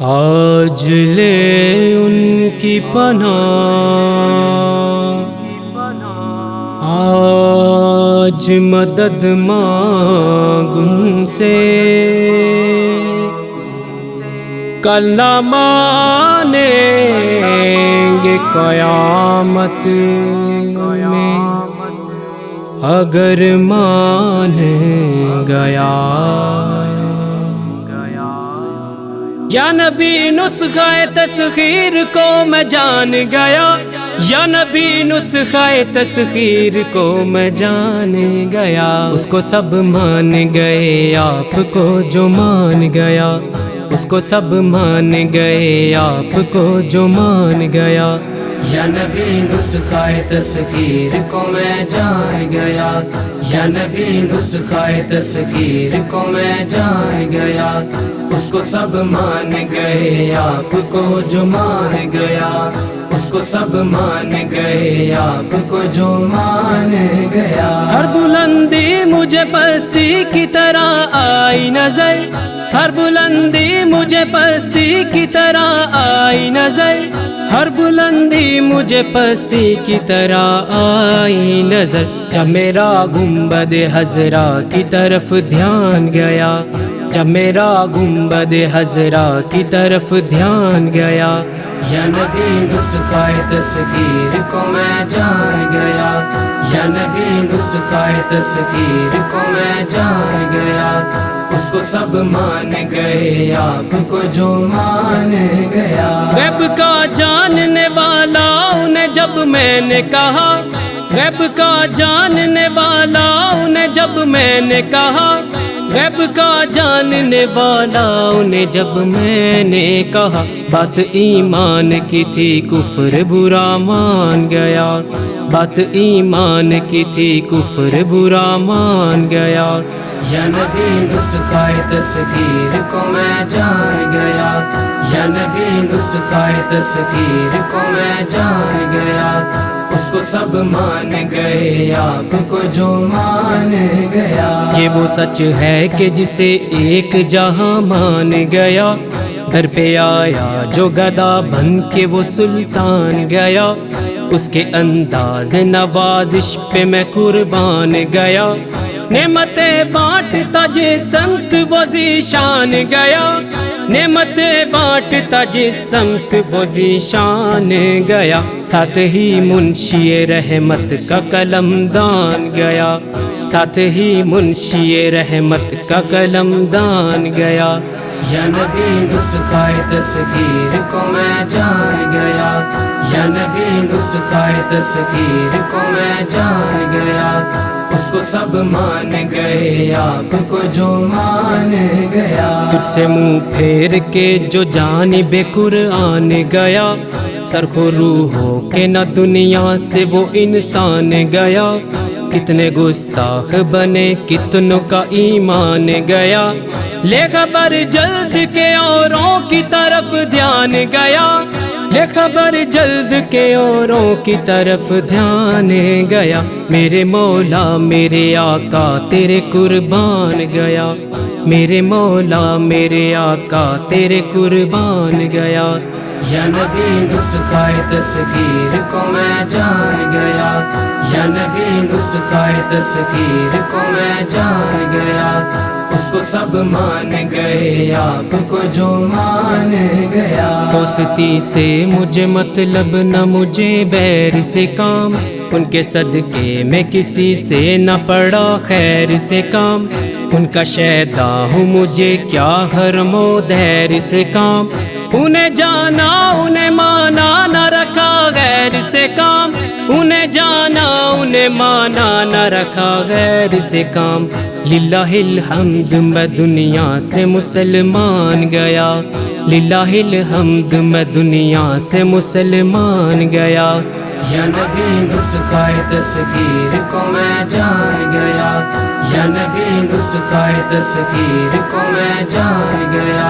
آج لے ان کی پناہ، آج مدد مانگ ان سے، کل نہ مانیں گے قیامت میں، اگر مان گیا۔ یا نبی نسخہ تسخیر کو میں جان گیا، یا نبی نسخہ تسخیر کو میں جان گیا۔ اس کو سب مان گئے، آپ کو جو مان گیا، اس کو سب مان گئے، آپ کو جو مان گیا۔ یا نبی نسخہ تسخیر کو میں جان گیا، یا نبی نسخہ تسخیر کو میں جان گیا۔ اس کو سب مان گئے، آپ کو جو مان گیا، اس کو سب مان گئے، آپ کو جو مان گیا۔ ہر بلندی مجھے پستی کی طرح آئی نظر، ہر بلندی مجھے پستی کی طرح آئی نظر، ہر بلندی مجھے پستی کی طرح آئی نظر۔ جب میرا گنبد حضرا کی طرف دھیان گیا، جب میرا گنبد حضرا کی طرف دھیان گیا۔ یا نبی نسخہ تسخیر کو میں جان گیا، یا نبی نسخہ تسخیر کو میں جان گیا۔ اس کو سب مان گئے، آپ کو جو مان گیا۔ غیب کا جاننے والا انہیں جب میں نے کہا، غیب کا جاننے والا انہیں جب میں نے کہا، غیب کا جاننے والا انہیں جب میں نے کہا۔ بات ایمان کی تھی، کفر برا مان گیا، بات ایمان کی تھی، کفر برا مان گیا۔ یا نبی نسخہ تسخیر کو میں جان گیا، یا نبی نسخہ تسخیر کو میں جان گیا۔ اس کو سب مان گئے، آپ کو جو مان گیا۔ یہ وہ سچ ہے کہ جسے ایک جہاں مان گیا، در پہ آیا جو گدا بن کے وہ سلطان گیا۔ اس کے انداز نوازش پہ میں قربان گیا، نعمتیں بانٹتا جس سمت وہ ذیشان گیا، نعمتیں بانٹتا جس سمت وہ ذیشان گیا۔ ساتھ ہی منشی رحمت کا قلم دان گیا، ساتھ ہی منشی رحمت کا قلم دان گیا۔ یا نبی نسخہ تسخیر کو میں جان گیا، یا نبی نسخہ تسخیر کو میں جان گیا۔ اس کو سب مان گئے، آپ کو جو مان گیا۔ تجھ سے منہ پھیر کے جو جانب قرآن گیا، سرخو روح ہو کے نہ دنیا سے وہ انسان گیا۔ کتنے گستاخ بنے، کتنوں کا ایمان گیا، لے خبر جلد کے اوروں کی طرف دھیان گیا، لے خبر جلد کے اوروں کی طرف دھیان گیا۔ میرے مولا میرے آقا تیرے قربان گیا، میرے مولا میرے آقا تیرے قربان گیا۔ یا نبی نسخہ تسخیر کو میں جان گیا، یا نبی نسخہ تسخیر کو میں جان گیا۔ اس کو سب مان گئے، آپ کو جو مان گیا۔ دوستی سے مجھے مطلب نہ مجھے بیر سے کام، ان کے صدقے میں کسی سے نہ پڑا خیر سے کام، ان کا شیدا ہوں مجھے کیا حرم و دیر سے کام، انہیں جانا انہیں مانا نہ رکھا غیر سے کام، انہیں جانا انہیں مانا نہ رکھا غیر سے کام۔ للہ الحمد میں دنیا سے مسلمان گیا، للہ الحمد میں دنیا سے مسلمان گیا۔ یا نبی نسخہ تسخیر کو میں جان گیا، یا نبی نسخہ تسخیر کو میں جان گیا۔